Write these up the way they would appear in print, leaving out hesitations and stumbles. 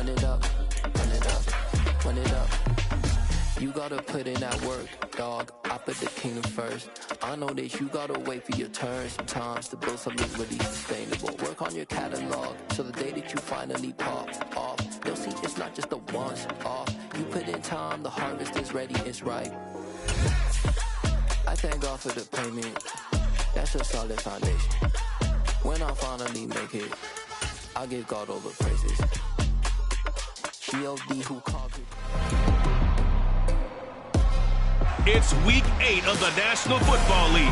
Run it up, run it up, run it up. You gotta put in that work, dog. I put the kingdom first. I know that you gotta wait for your turn sometimes to build something really sustainable. Work on your catalog, so the day that you finally pop off, you'll see it's not just a once off. You put in time, the harvest is ready, it's right. I thank God for the payment. That's a solid foundation. When I finally make it, I'll give God all the praises. G.O.D. who called it. It's Week 8 of the National Football League,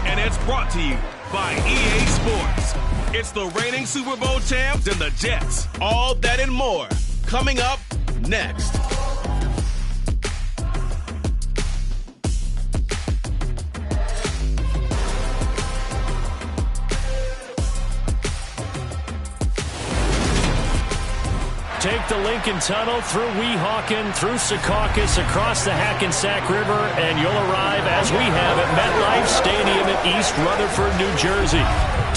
and it's brought to you by EA Sports. It's the reigning Super Bowl champs and the Jets. All that and more coming up next. Take the Lincoln Tunnel through Weehawken, through Secaucus, across the Hackensack River, and you'll arrive, as we have, at MetLife Stadium in East Rutherford, New Jersey.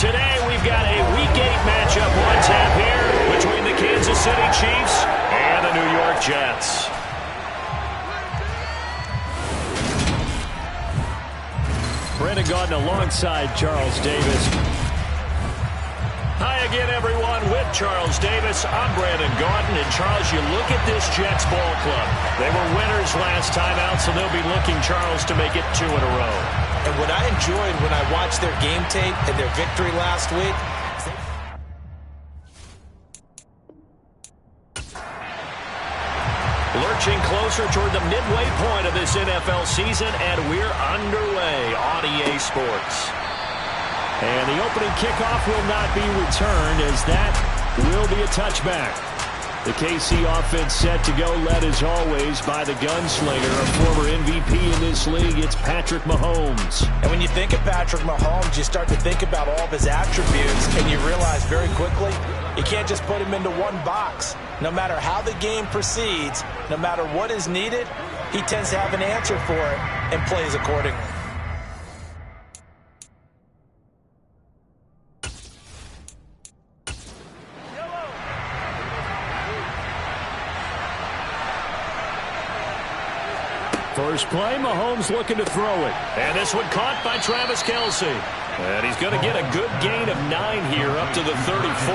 Today, we've got a Week 8 matchup on tap here between the Kansas City Chiefs and the New York Jets. Brandon Gaudin alongside Charles Davis. Hi again, everyone, with Charles Davis. I'm Brandon Gaudin. And, Charles, you look at this Jets ball club. They were winners last time out, so they'll be looking, Charles, to make it 2 in a row. And what I enjoyed when I watched their game tape and their victory last week, lurching closer toward the midway point of this NFL season, and we're underway on EA Sports. And the opening kickoff will not be returned, as that will be a touchback. The KC offense set to go, led as always by the gunslinger, a former MVP in this league. It's Patrick Mahomes. And when you think of Patrick Mahomes, you start to think about all of his attributes, and you realize very quickly you can't just put him into one box. No matter how the game proceeds, no matter what is needed, he tends to have an answer for it and plays accordingly. First play, Mahomes looking to throw it. And this one caught by Travis Kelce. And he's going to get a good gain of 9 here up to the 34.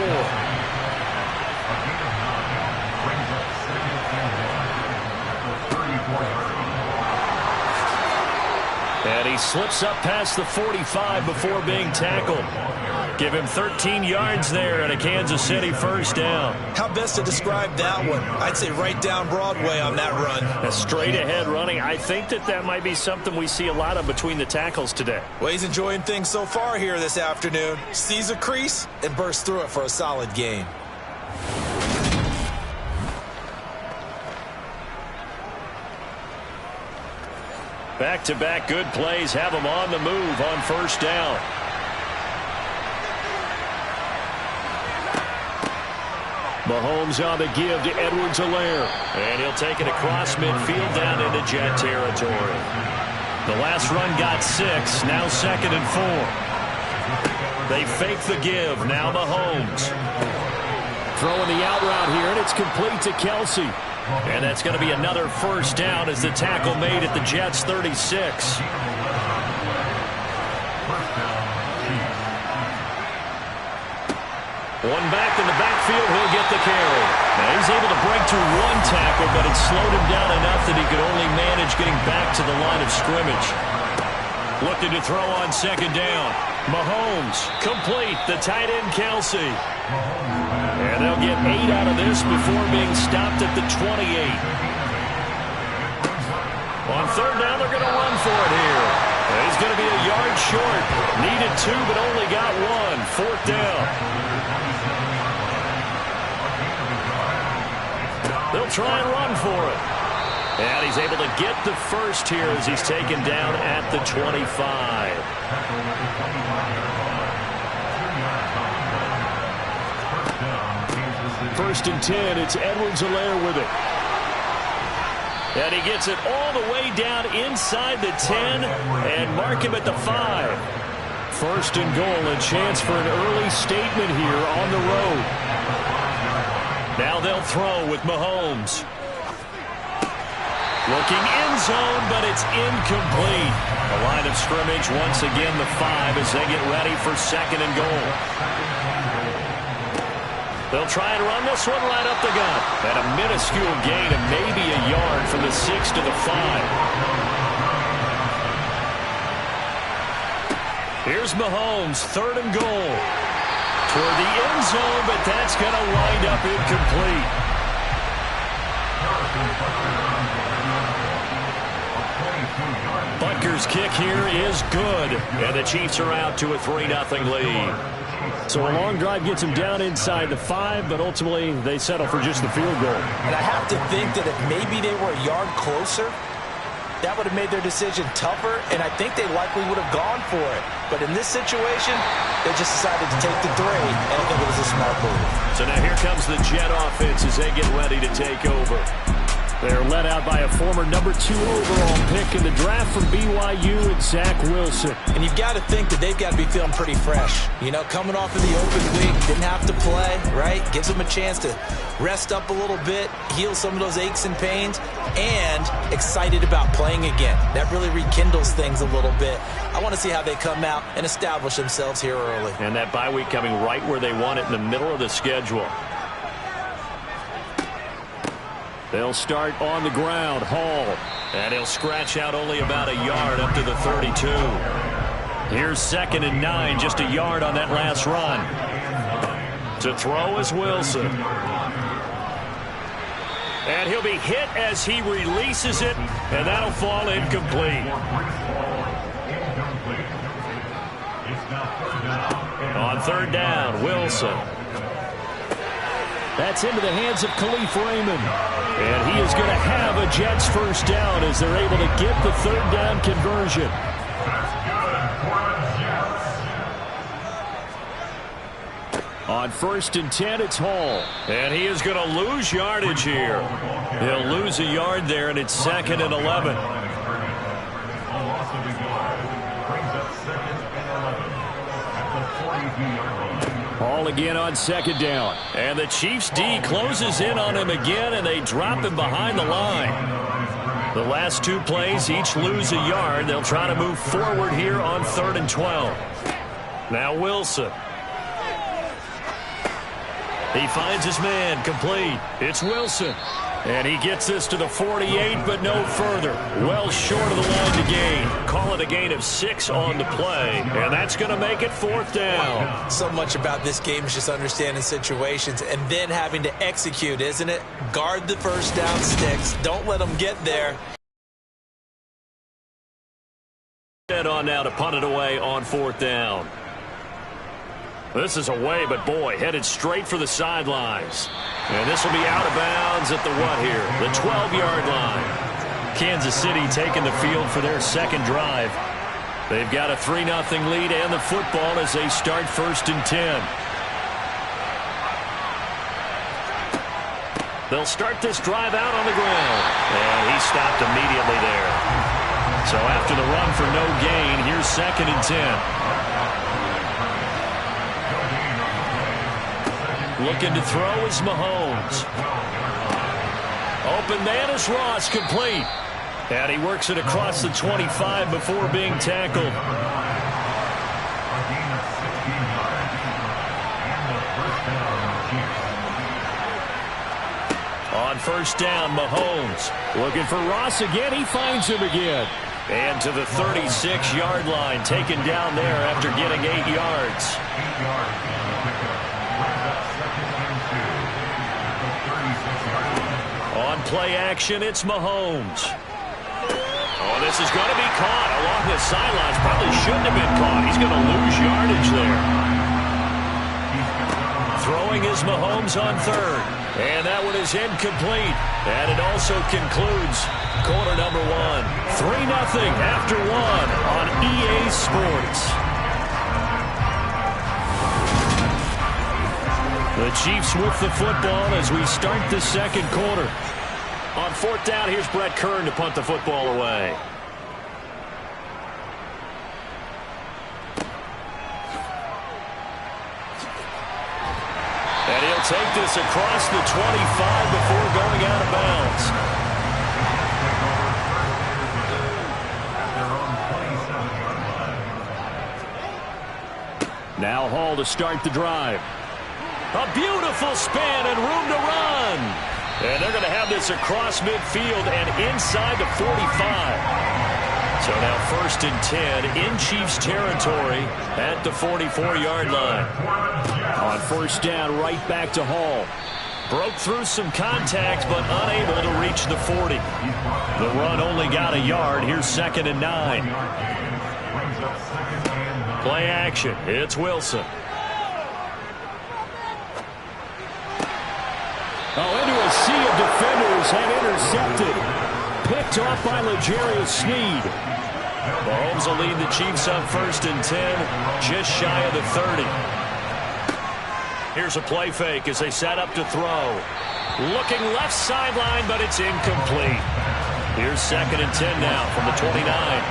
And he slips up past the 45 before being tackled. Give him 13 yards there and a Kansas City first down. How best to describe that one? I'd say right down Broadway on that run. A straight ahead running. I think that might be something we see a lot of between the tackles today. Well, he's enjoying things so far here this afternoon. Sees a crease and bursts through it for a solid gain. Back-to-back good plays have him on the move on first down. Mahomes on the give to Edwards-Helaire. And he'll take it across midfield down into Jet territory. The last run got 6, now 2nd and 4. They fake the give, now Mahomes. Throwing the out route here, and it's complete to Kelce. And that's going to be another first down as the tackle made at the Jets' 36. One back in the backfield, he'll get the carry. Now he's able to break through one tackle, but it slowed him down enough that he could only manage getting back to the line of scrimmage. Looking to throw on second down. Mahomes, complete, the tight end Kelce. And they'll get 8 out of this before being stopped at the 28. On third down, they're going to run for it here. He's going to be a yard short. Needed 2, but only got 1. 4th down. They'll try and run for it. And he's able to get the first here as he's taken down at the 25. First and 10, it's Edwards-Helaire with it. And he gets it all the way down inside the 10 and mark him at the 5. First and goal, a chance for an early statement here on the road. Now they'll throw with Mahomes. Looking end zone, but it's incomplete. The line of scrimmage, once again, the 5 as they get ready for 2nd and goal. They'll try and run this one right up the gut. And a minuscule gain of maybe a yard from the 6 to the 5. Here's Mahomes, 3rd and goal. Toward the end zone, but that's going to wind up incomplete. Butker's kick here is good, and the Chiefs are out to a 3-0 lead. So a long drive gets them down inside the 5, but ultimately they settle for just the field goal. And I have to think that if maybe they were a yard closer, that would have made their decision tougher, and I think they likely would have gone for it. But in this situation, they just decided to take the 3, and I think it was a smart move. So now here comes the Jet offense as they get ready to take over. They're led out by a former number 2 overall pick in the draft from BYU, and Zach Wilson. And you've got to think that they've got to be feeling pretty fresh. You know, coming off of the open week, didn't have to play, right? Gives them a chance to rest up a little bit, heal some of those aches and pains, and excited about playing again. That really rekindles things a little bit. I want to see how they come out and establish themselves here early. And that bye week coming right where they want it, in the middle of the schedule. They'll start on the ground. Hall. And he'll scratch out only about a yard up to the 32. Here's 2nd and 9, just a yard on that last run. To throw is Wilson. And he'll be hit as he releases it, and that'll fall incomplete. On 3rd down, Wilson. That's into the hands of Khalif Raymond. And he is going to have a Jets first down as they're able to get the 3rd down conversion. On 1st and 10, it's Hall. And he is going to lose yardage here. He'll lose a yard there, and it's 2nd and 11. Hall again on 2nd down. And the Chiefs D closes in on him again, and they drop him behind the line. The last 2 plays each lose a yard. They'll try to move forward here on 3rd and 12. Now Wilson. He finds his man, complete. It's Wilson. And he gets this to the 48, but no further. Well short of the line to gain. Call it a gain of 6 on the play. And that's going to make it 4th down. So much about this game is just understanding situations and then having to execute, isn't it? Guard the first down sticks. Don't let them get there. Head on now to punt it away on 4th down. This is away, but boy, headed straight for the sidelines. And this will be out of bounds at the what here? The 12-yard line. Kansas City taking the field for their 2nd drive. They've got a 3-0 lead and the football as they start 1st and 10. They'll start this drive out on the ground. And he stopped immediately there. So after the run for no gain, here's 2nd and 10. Looking to throw is Mahomes. Open man is Ross, complete. And he works it across the 25 before being tackled. On 1st down, Mahomes. Looking for Ross again. He finds him again. And to the 36-yard line, taken down there after getting 8 yards. On play action, it's Mahomes. Oh, this is going to be caught along the sidelines. Probably shouldn't have been caught. He's going to lose yardage there. Throwing is Mahomes on 3rd. And that one is incomplete. And it also concludes quarter number 1. 3-0 after 1 on EA Sports. The Chiefs with the football as we start the 2nd quarter. On 4th down, here's Brett Kern to punt the football away. And he'll they'll take this across the 25 before going out of bounds. Now Hall to start the drive. A beautiful spin and room to run. And they're going to have this across midfield and inside the 45. So now 1st and 10 in Chiefs territory at the 44-yard line. On 1st down, right back to Hall. Broke through some contact, but unable to reach the 40. The run only got a yard. Here's 2nd and 9. Play action. It's Wilson. Into a sea of defenders and intercepted. Picked off by L'Jarius Sneed. Mahomes will lead the Chiefs on 1st and 10, just shy of the 30. Here's a play fake as they set up to throw. Looking left sideline, but it's incomplete. Here's 2nd and 10 now from the 29.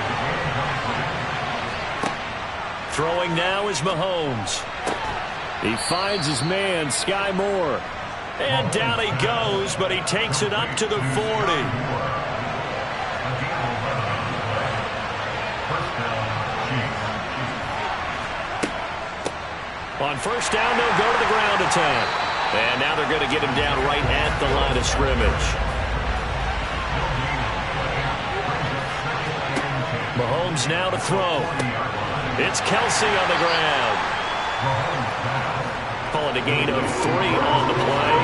Throwing now is Mahomes. He finds his man, Sky Moore. And down he goes, but he takes it up to the 40. On 1st down, they'll go to the ground attack. And now they're going to get him down right at the line of scrimmage. Mahomes now to throw. It's Kelsey on the ground. Calling a gain of 3 on the play.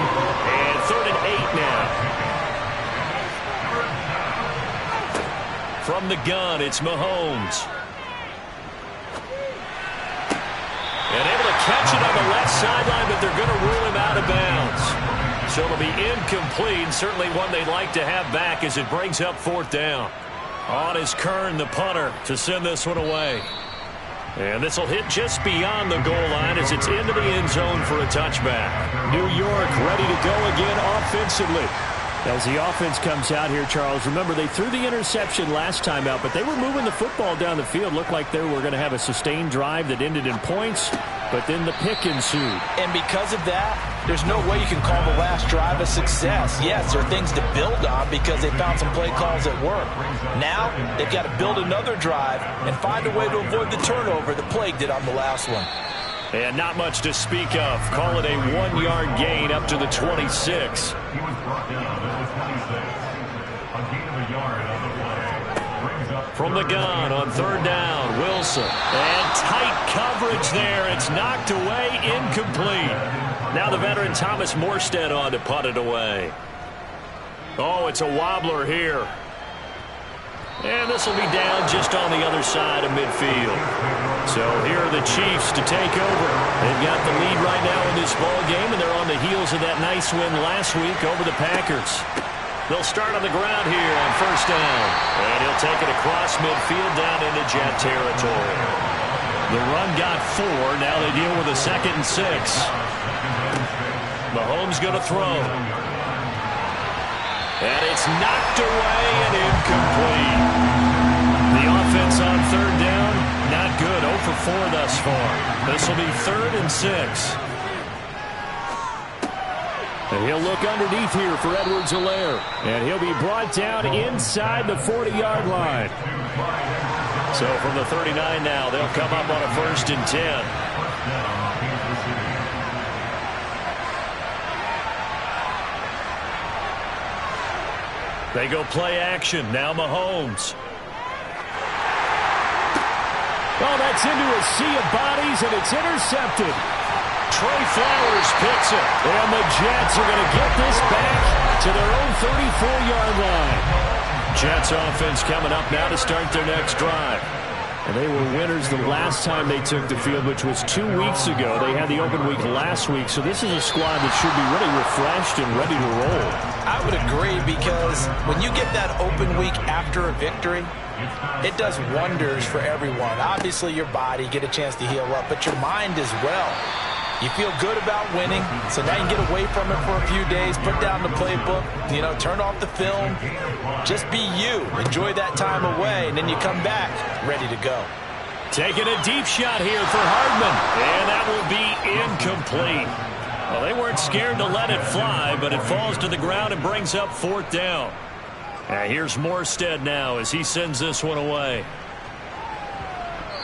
And 3rd and 8 now. From the gun, it's Mahomes. And able to catch it on the left sideline, but they're going to rule him out of bounds. So it'll be incomplete, certainly one they'd like to have back as it brings up 4th down. On is Kern, the punter, to send this one away. And this will hit just beyond the goal line as it's into the end zone for a touchback. New York ready to go again offensively. As the offense comes out here, Charles, remember they threw the interception last time out, but they were moving the football down the field. Looked like they were going to have a sustained drive that ended in points, but then the pick ensued. And because of that, there's no way you can call the last drive a success. Yes, there are things to build on because they found some play calls that work. Now, they've got to build another drive and find a way to avoid the turnover that plagued it on the last one. And not much to speak of. Call it a 1-yard gain up to the 26. From the gun on 3rd down, Wilson. And tight coverage there. It's knocked away, incomplete. Now the veteran Thomas Morstead on to punt it away. Oh, it's a wobbler here. And this will be down just on the other side of midfield. So here are the Chiefs to take over. They've got the lead right now in this ball game, and they're on the heels of that nice win last week over the Packers. They'll start on the ground here on 1st down. And he'll take it across midfield down into Jet territory. The run got 4. Now they deal with a 2nd and 6. Mahomes going to throw. And it's knocked away and incomplete. The offense on 3rd down, not good. 0 for 4 thus far. This will be 3rd and 6. And he'll look underneath here for Edwards-Helaire. And he'll be brought down inside the 40-yard line. So from the 39 now, they'll come up on a 1st and 10. They go play action. Now Mahomes. Oh, that's into a sea of bodies, and it's intercepted. Trey Flowers picks it. And the Jets are going to get this back to their own 34-yard line. Jets offense coming up now to start their next drive. And they were winners the last time they took the field, which was 2 weeks ago. They had the open week last week, so this is a squad that should be really refreshed and ready to roll. I would agree, because when you get that open week after a victory, it does wonders for everyone. Obviously, your body, get a chance to heal up, but your mind as well. You feel good about winning, so now you can get away from it for a few days, put down the playbook, turn off the film. Just be you. Enjoy that time away, and then you come back ready to go. Taking a deep shot here for Hardman, and that will be incomplete. Well, they weren't scared to let it fly, but it falls to the ground and brings up 4th down. And here's Morstead now as he sends this one away.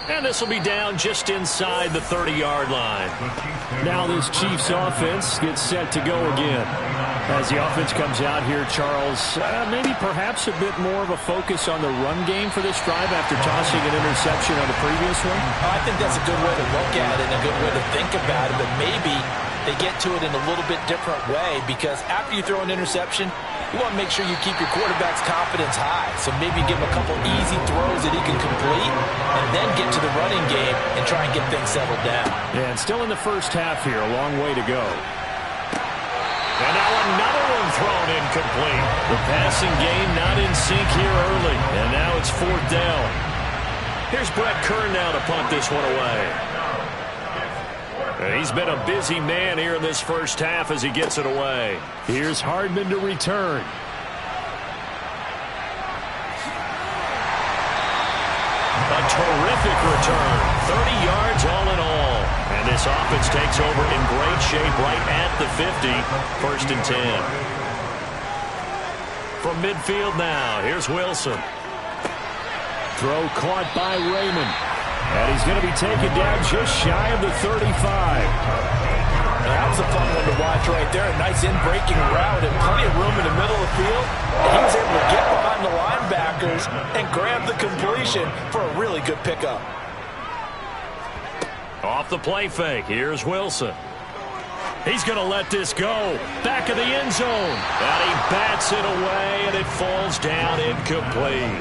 And this will be down just inside the 30-yard line. Now this Chiefs offense gets set to go again. As the offense comes out here, Charles, maybe perhaps a bit more of a focus on the run game for this drive after tossing an interception on the previous one? I think that's a good way to look at it and a good way to think about it, but maybe they get to it in a little bit different way, because after you throw an interception, you want to make sure you keep your quarterback's confidence high. So maybe give him a couple easy throws that he can complete and then get to the running game and try and get things settled down. Yeah, and still in the first half here, a long way to go. And now another one thrown incomplete. The passing game not in sync here early. And now it's 4th down. Here's Brett Kern now to punt this one away. And he's been a busy man here in this first half as he gets it away. Here's Hardman to return. A terrific return. 30 yards all in all. And this offense takes over in great shape right at the 50. 1st and 10. From midfield now, here's Wilson. Throw caught by Raymond. And he's going to be taken down just shy of the 35. That was a fun one to watch right there. A nice in-breaking route and plenty of room in the middle of the field. He was able to get behind the linebackers and grab the completion for a really good pickup. Off the play fake, here's Wilson. He's going to let this go. Back of the end zone. And he bats it away, and it falls down incomplete.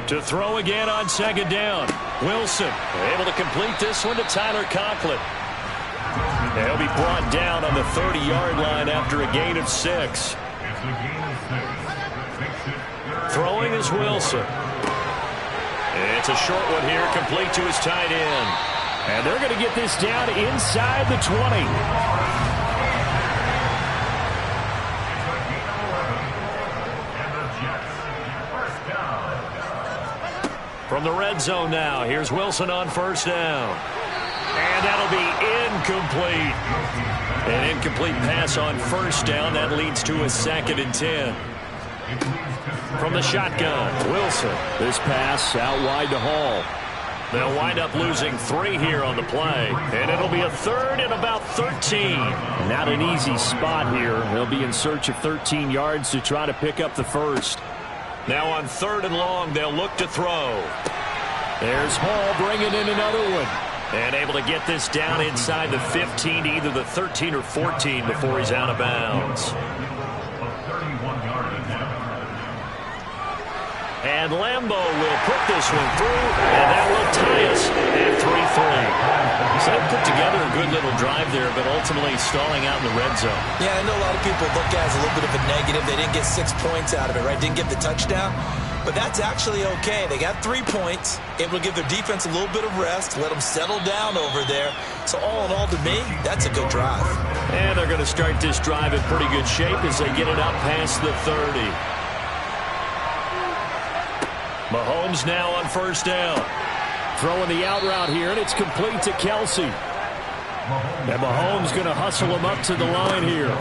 To throw again on 2nd down. Wilson able to complete this one to Tyler Conklin. He'll be brought down on the 30-yard line after a gain of 6. Throwing is Wilson. It's a short one here, complete to his tight end. And they're going to get this down inside the 20. From the red zone now, here's Wilson on 1st down. And that'll be incomplete. An incomplete pass on 1st down. That leads to a 2nd and 10. From the shotgun, Wilson. This pass out wide to Hall. They'll wind up losing 3 here on the play. And it'll be a 3rd and about 13. Not an easy spot here. They'll be in search of 13 yards to try to pick up the 1st. Now on 3rd and long, they'll look to throw. There's Hall bringing in another one. And able to get this down inside the 15 to either the 13 or 14 before he's out of bounds. And Lambo will put this one through, and that will tie us at 3-3. So they put together a good little drive there, but ultimately stalling out in the red zone. Yeah, I know a lot of people look at it as a little bit of a negative. They didn't get 6 points out of it, right? Didn't get the touchdown. But that's actually okay. They got 3 points, able to give their defense a little bit of rest, let them settle down over there. So all in all, to me, that's a good drive. And they're going to start this drive in pretty good shape as they get it up past the 30. Mahomes now on 1st down. Throwing the out route here, and it's complete to Kelsey. And Mahomes going to hustle him up to the line here.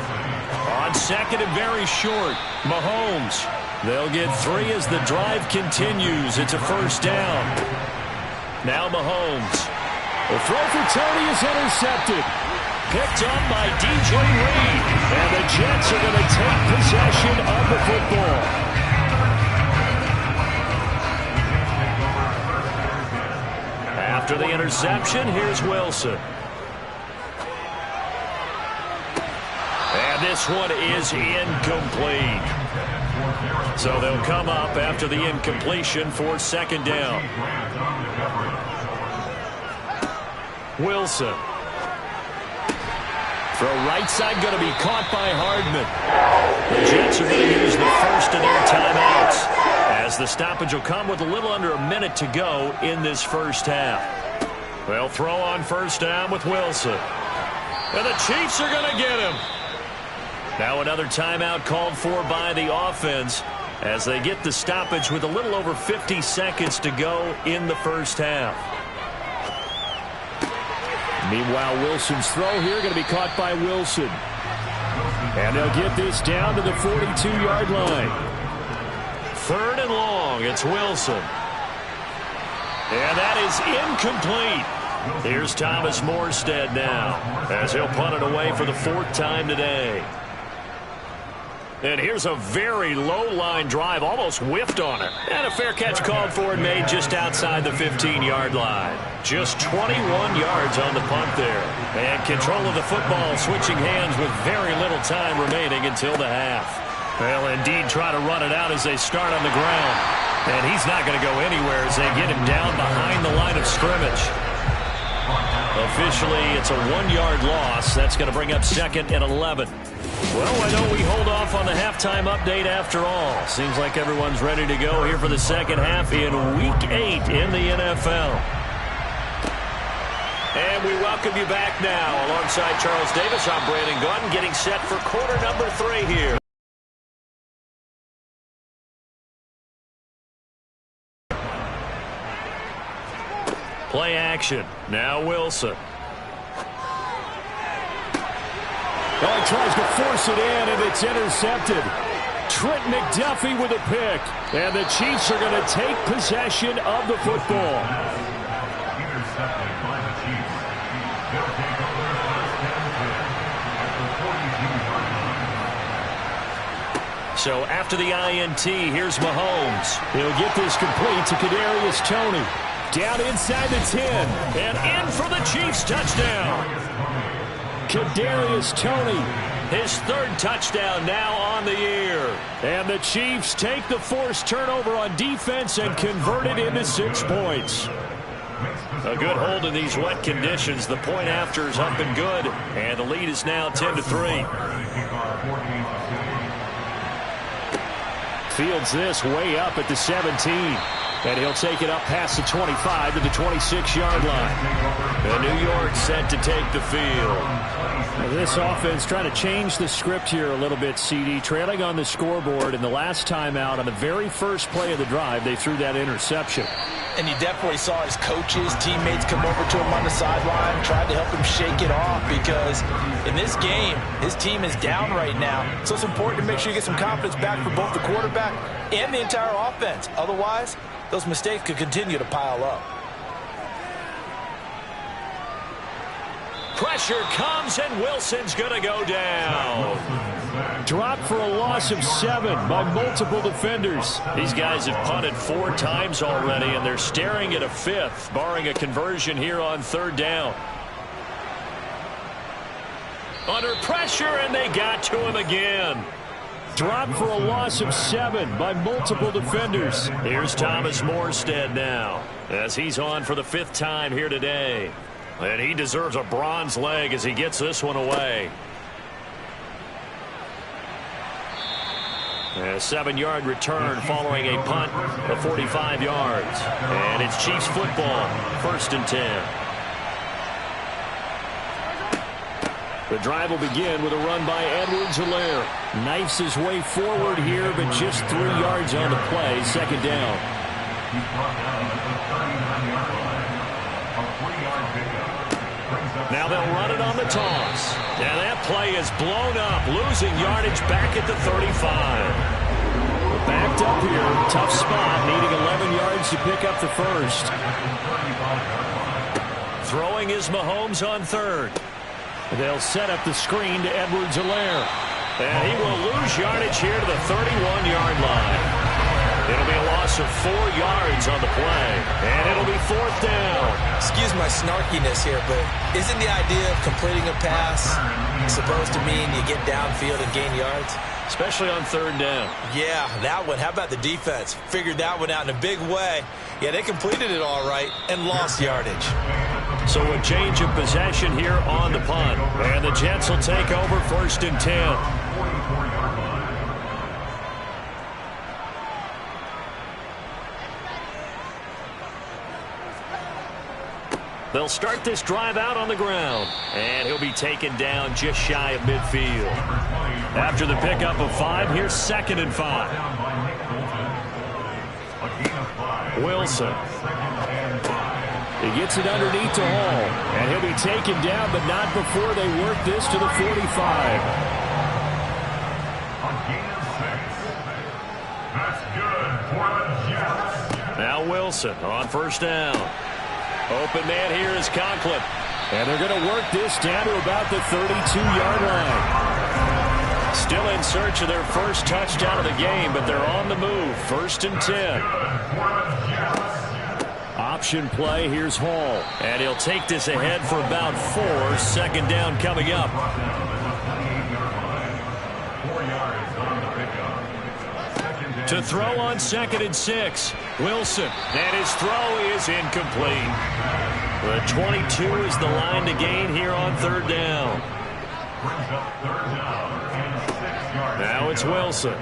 On 2nd and very short, Mahomes. They'll get 3 as the drive continues. It's a 1st down. Now Mahomes. The throw for Tony is intercepted. Picked up by DJ Reed. And the Jets are going to take possession of the football. After the interception, here's Wilson. And this one is incomplete. So they'll come up after the incompletion for 2nd down. Wilson. Throw right side going to be caught by Hardman. The Jets are going to use the first of their timeouts, as the stoppage will come with a little under a minute to go in this first half. They'll throw on 1st down with Wilson. And the Chiefs are going to get him. Now another timeout called for by the offense as they get the stoppage with a little over 50 seconds to go in the first half. Meanwhile, Wilson's throw here going to be caught by Wilson. And they'll get this down to the 42-yard line. 3rd and long. It's Wilson. And that is incomplete. Here's Thomas Morstead now as he'll punt it away for the 4th time today. And here's a very low-line drive, almost whiffed on it. And a fair catch called for and made just outside the 15-yard line. Just 21 yards on the punt there. And control of the football switching hands with very little time remaining until the half. They'll indeed try to run it out as they start on the ground. And he's not going to go anywhere as they get him down behind the line of scrimmage. Officially, it's a 1-yard loss. That's going to bring up 2nd and 11. Well, why don't we hold off on the halftime update after all? Seems like everyone's ready to go here for the second half in Week 8 in the NFL. And we welcome you back now. Alongside Charles Davis, I'm Brandon Gaudin, getting set for quarter number 3 here. Play action. Now Wilson. Oh, he tries to force it in, and it's intercepted. Trent McDuffie with a pick. And the Chiefs are going to take possession of the football. So after the INT, here's Mahomes. He'll get this complete to Kadarius Toney. Down inside the 10, and in for the Chiefs touchdown. Kadarius Toney, his 3rd touchdown now on the year. And the Chiefs take the forced turnover on defense and convert it into 6 points. A good hold in these wet conditions. The point after is up and good, and the lead is now 10-3. Fields this way up at the 17. And he'll take it up past the 25 to the 26-yard line. And New York set to take the field. Now this offense trying to change the script here a little bit, CD. Trailing on the scoreboard, and the last time out on the very first play of the drive, they threw that interception. And you definitely saw his coaches, teammates come over to him on the sideline, tried to help him shake it off because in this game, his team is down right now. So it's important to make sure you get some confidence back for both the quarterback and the entire offense. Otherwise, those mistakes could continue to pile up. Pressure comes, and Wilson's going to go down. Drop for a loss of 7 by multiple defenders. These guys have punted 4 times already, and they're staring at a 5th, barring a conversion here on 3rd down. Under pressure, and they got to him again. Drop for a loss of 7 by multiple defenders. Here's Thomas Morstead now as he's on for the 5th time here today. And he deserves a bronze leg as he gets this one away. A 7-yard return following a punt of 45 yards. And it's Chiefs football, 1st and 10. The drive will begin with a run by Edwards-Helaire. Knifes his way forward here, but just 3 yards on the play. 2nd down. Now they'll run it on the toss. And that play is blown up, losing yardage back at the 35. Backed up here, tough spot, needing 11 yards to pick up the 1st. Throwing is Mahomes on 3rd. They'll set up the screen to Edwards-Helaire. And he will lose yardage here to the 31-yard line. It'll be a loss of 4 yards on the play. And it'll be 4th down. Excuse my snarkiness here, but isn't the idea of completing a pass supposed to mean you get downfield and gain yards? Especially on 3rd down. Yeah, that one. How about the defense? Figured that one out in a big way. Yeah, they completed it all right and lost yardage. So a change of possession here on the punt. And the Jets will take over 1st and 10. They'll start this drive out on the ground. And he'll be taken down just shy of midfield. After the pickup of 5, here's 2nd and 5. Wilson. He gets it underneath to Hall. And he'll be taken down, but not before they work this to the 45. Now Wilson on first down. Open man here is Conklin. And they're going to work this down to about the 32-yard line. Still in search of their first touchdown of the game, but they're on the move. 1st and 10. Option play, here's Hall. And he'll take this ahead for about 4. 2nd down coming up. To throw on 2nd and 6. Wilson. And his throw is incomplete. The 22 is the line to gain here on 3rd down. Now it's Wilson.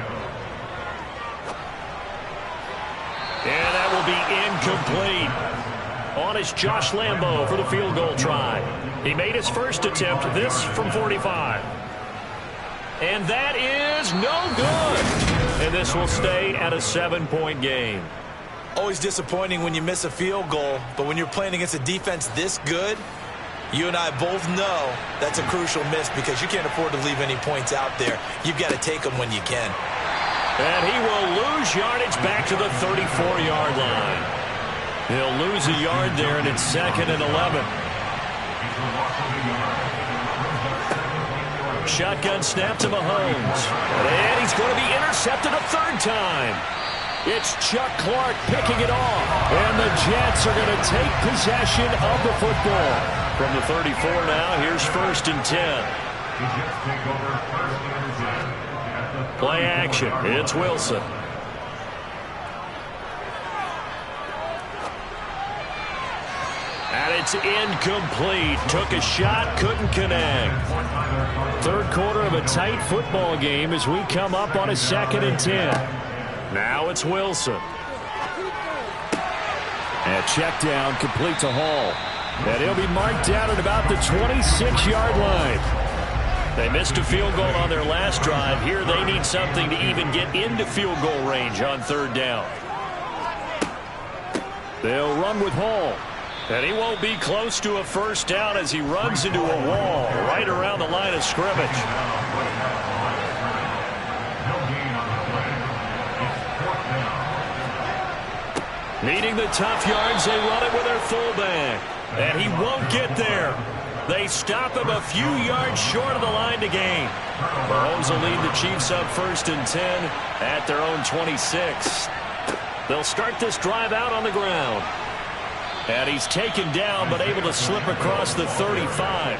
And that will be incomplete. On is Josh Lambo for the field goal try. He made his first attempt, this from 45. And that is no good. And this will stay at a 7-point game. Always disappointing when you miss a field goal, but when you're playing against a defense this good, you and I both know that's a crucial miss because you can't afford to leave any points out there. You've got to take them when you can. And he will lose yardage back to the 34-yard line. He'll lose a yard there, and it's 2nd and 11. Shotgun snap to Mahomes. And he's going to be intercepted a 3rd time. It's Chuck Clark picking it off. And the Jets are going to take possession of the football. From the 34 now, here's 1st and 10. Play action. It's Wilson. And it's incomplete. Took a shot, couldn't connect. 3rd quarter of a tight football game as we come up on a 2nd and 10. Now it's Wilson. And check down complete to Hall. And he'll be marked down at about the 26-yard line. They missed a field goal on their last drive. Here they need something to even get into field goal range on 3rd down. They'll run with Hall. And he won't be close to a 1st down as he runs into a wall right around the line of scrimmage. Needing the tough yards, they run it with their fullback. And he won't get there. They stop him a few yards short of the line to gain. Mahomes will lead the Chiefs up 1st and 10 at their own 26. They'll start this drive out on the ground. And he's taken down but able to slip across the 35.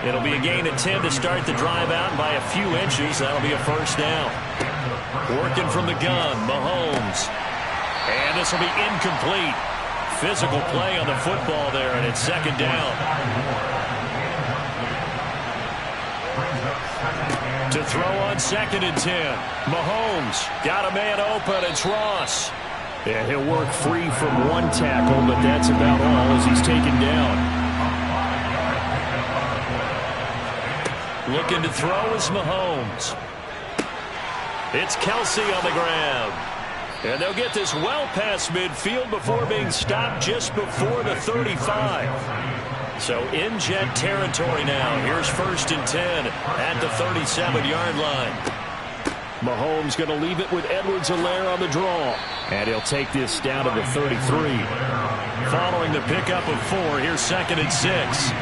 It'll be a gain of 10 to start the drive out by a few inches. That'll be a 1st down. Working from the gun, Mahomes. And this will be incomplete. Physical play on the football there, and it's 2nd down. To throw on 2nd and 10. Mahomes got a man open. It's Ross. And he'll work free from one tackle, but that's about all as he's taken down. Looking to throw is Mahomes. It's Kelsey on the ground. And they'll get this well past midfield before being stopped just before the 35. So in Jet territory now. Here's 1st and 10 at the 37-yard line. Mahomes going to leave it with Edwards-Helaire on the draw. And he'll take this down to the 33. Following the pickup of 4, here's 2nd and 6.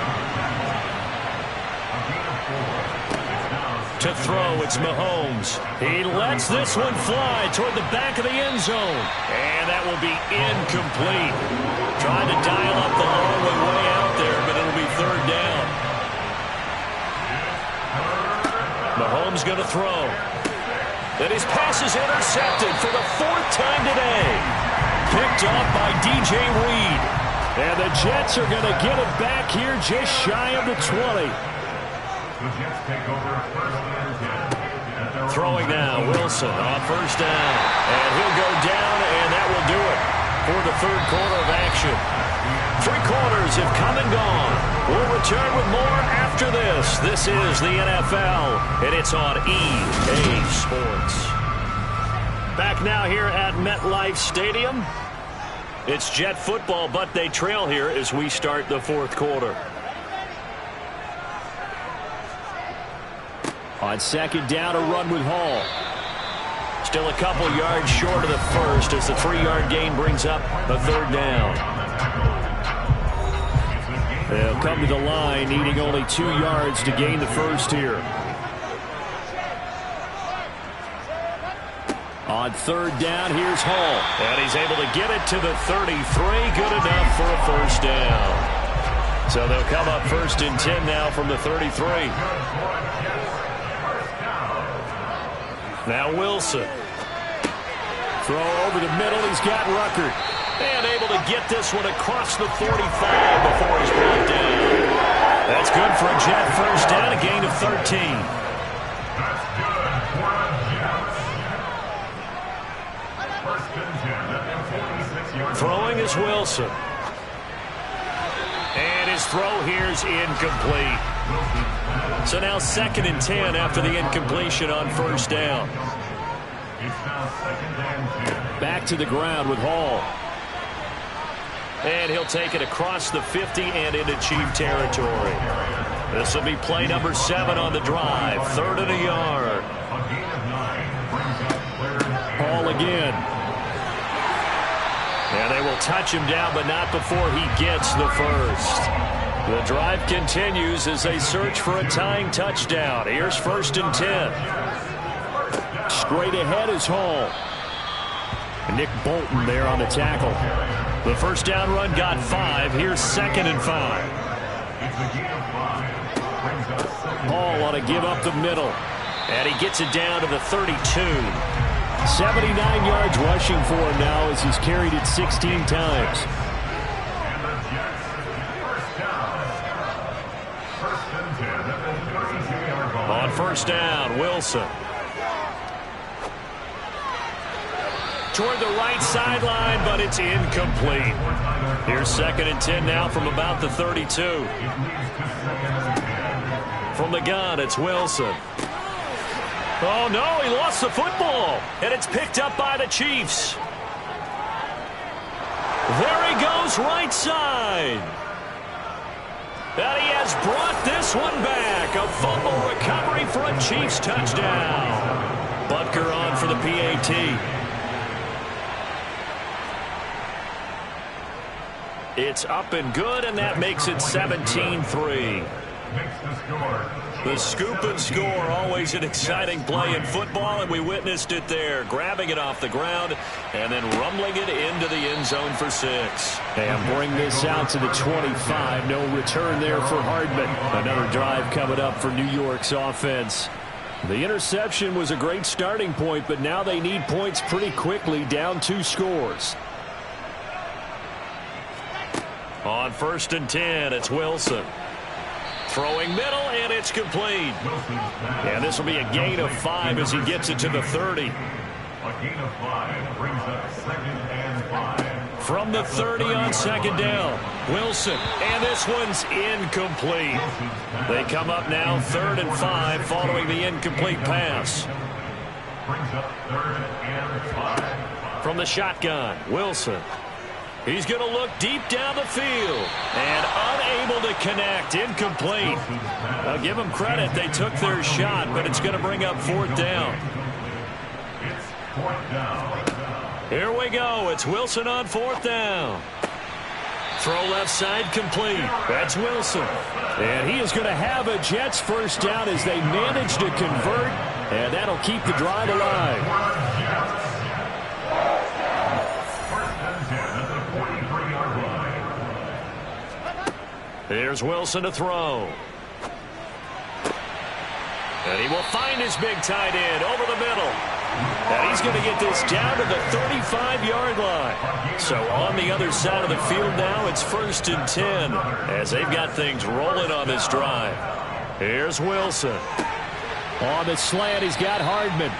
To throw, it's Mahomes. He lets this one fly toward the back of the end zone. And that will be incomplete. Trying to dial up the long way out there, but it'll be 3rd down. Mahomes going to throw. And his pass is intercepted for the 4th time today. Picked off by DJ Reed. And the Jets are going to get it back here just shy of the 20. Throwing now, Wilson on 1st down. And he'll go down, and that will do it for the 3rd quarter of action. 3 quarters have come and gone. We'll return with more after this. This is the NFL, and it's on EA Sports. Back now here at MetLife Stadium. It's Jet football, but they trail here as we start the fourth quarter. On second down, a run with Hall. Still a couple yards short of the first as the 3-yard gain brings up a third down. They'll come to the line, needing only 2 yards to gain the first here. On third down, here's Hall. And he's able to get it to the 33. Good enough for a first down. So they'll come up first and 10 now from the 33. Now Wilson. Throw over the middle. He's got Ruckert. And able to get this one across the 45 before he's brought down. That's good for a Jet first down, a gain of 13. Throwing is Wilson. And his throw here's incomplete. So now second and 10 after the incompletion on first down. Back to the ground with Hall. And he'll take it across the 50 and into Chief territory. This will be play number 7 on the drive. 3rd and a yard. Hall again. And they will touch him down, but not before he gets the first. The drive continues as they search for a tying touchdown. Here's 1st and 10. Straight ahead is Hall. Nick Bolton there on the tackle. The first down run got 5. Here's 2nd and 5. Hall ought to give up the middle. And he gets it down to the 32. 79 yards rushing for him now as he's carried it 16 times. On first down, Wilson. Toward the right sideline, but it's incomplete. Here's 2nd and 10 now from about the 32. From the gun, it's Wilson. Oh, no, he lost the football, and it's picked up by the Chiefs. There he goes, right side. And he has brought this one back. A fumble recovery for a Chiefs touchdown. Butker on for the PAT. It's up and good, and that makes it 17-3. The scoop and score, always an exciting play in football, and we witnessed it there, grabbing it off the ground and then rumbling it into the end zone for 6. And bring this out to the 25. No return there for Hardman. Another drive coming up for New York's offense. The interception was a great starting point, but now they need points pretty quickly, down 2 scores. On 1st and 10, it's Wilson. Throwing middle, and it's complete. And this will be a gain of 5 as he gets it to the 30. A gain of 5 brings up 2nd and 5. From the 30 on 2nd down, Wilson. And this one's incomplete. They come up now 3rd and 5 following the incomplete pass. Brings up 3rd and 5. From the shotgun, Wilson. He's going to look deep down the field and unable to connect. Incomplete. I'll give them credit. They took their shot, but it's going to bring up 4th down. It's 4th down. Here we go. It's Wilson on 4th down. Throw left side complete. That's Wilson. And he is going to have a Jets first down as they manage to convert, and that'll keep the drive alive. Here's Wilson to throw. And he will find his big tight end over the middle. And he's going to get this down to the 35-yard line. So on the other side of the field now, it's 1st and 10 as they've got things rolling on this drive. Here's Wilson. On the slant, he's got Hardman.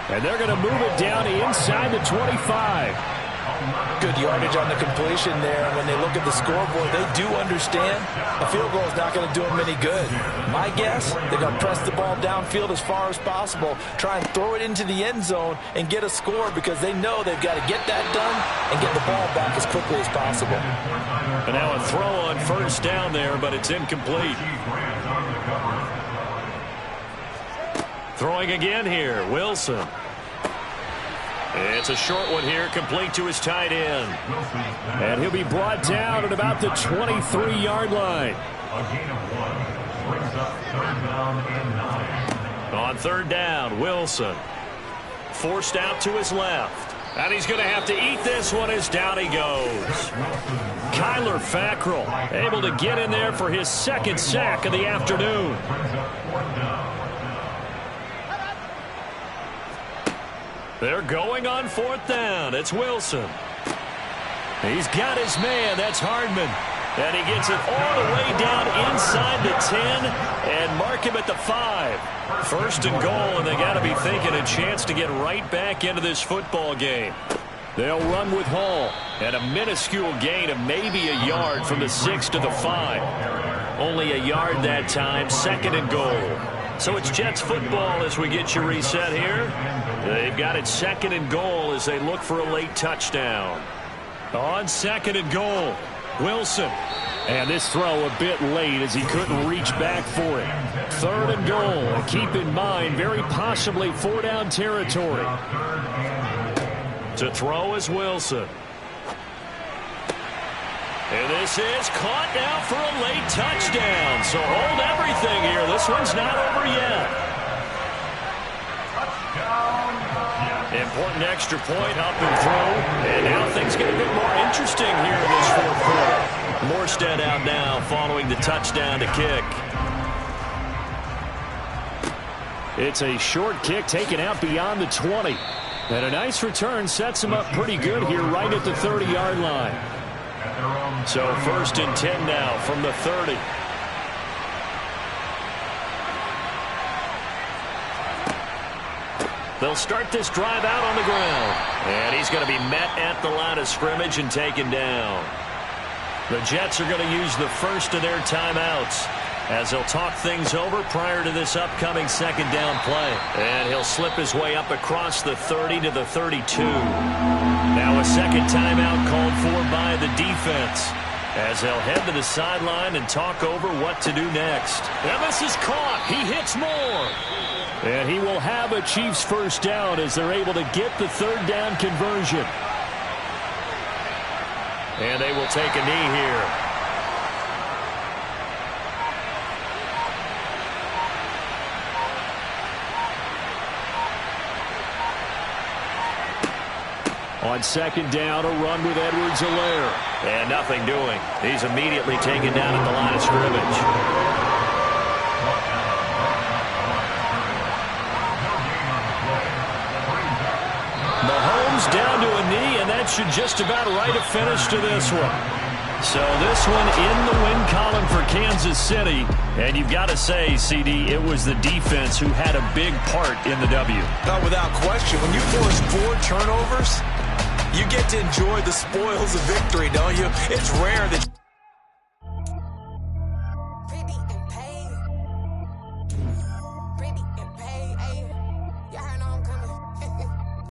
And they're going to move it down inside the 25. Good yardage on the completion there. And when they look at the scoreboard, they do understand a field goal is not going to do them any good. My guess, they're going to press the ball downfield as far as possible, try and throw it into the end zone and get a score because they know they've got to get that done and get the ball back as quickly as possible. And now a throw on first down there, but it's incomplete. Throwing again here, Wilson. It's a short one here, complete to his tight end. And he'll be brought down at about the 23-yard line. On third down, Wilson. Forced out to his left. And he's going to have to eat this one as down he goes. Kyler Fackrell able to get in there for his second sack of the afternoon. They're going on fourth down. It's Wilson. He's got his man. That's Hardman. And he gets it all the way down inside the 10 and mark him at the 5. First and goal, and they got to be thinking a chance to get right back into this football game. They'll run with Hall at a minuscule gain of maybe a yard from the 6 to the 5. Only a yard that time, second and goal. So it's Jets football as we get you reset here. They've got it second and goal as they look for a late touchdown. On second and goal, Wilson. And this throw a bit late as he couldn't reach back for it. Third and goal. And keep in mind, very possibly 4-down territory. To throw is Wilson. And this is caught now for a late touchdown. So hold everything here. This one's not over yet. Important extra point up and through. And now things get a bit more interesting here in this fourth quarter. Morstead out now following the touchdown to kick. It's a short kick taken out beyond the 20. And a nice return sets him up pretty good here right at the 30-yard line. So first and 10 now from the 30. They'll start this drive out on the ground. And he's going to be met at the line of scrimmage and taken down. The Jets are going to use the first of their timeouts as they'll talk things over prior to this upcoming second down play. And he'll slip his way up across the 30 to the 32. Now a second timeout called for by the defense as they'll head to the sideline and talk over what to do next. And this is caught. He hits Moore. And he will have a Chiefs first down as they're able to get the third down conversion. And they will take a knee here. On second down, a run with Edwards-Helaire. And nothing doing. He's immediately taken down at the line of scrimmage. Mahomes down to a knee, and that should just about write a finish to this one. So this one in the win column for Kansas City. And you've got to say, CD, it was the defense who had a big part in the W. Not without question. When you force 4 turnovers, you get to enjoy the spoils of victory, don't you? It's rare that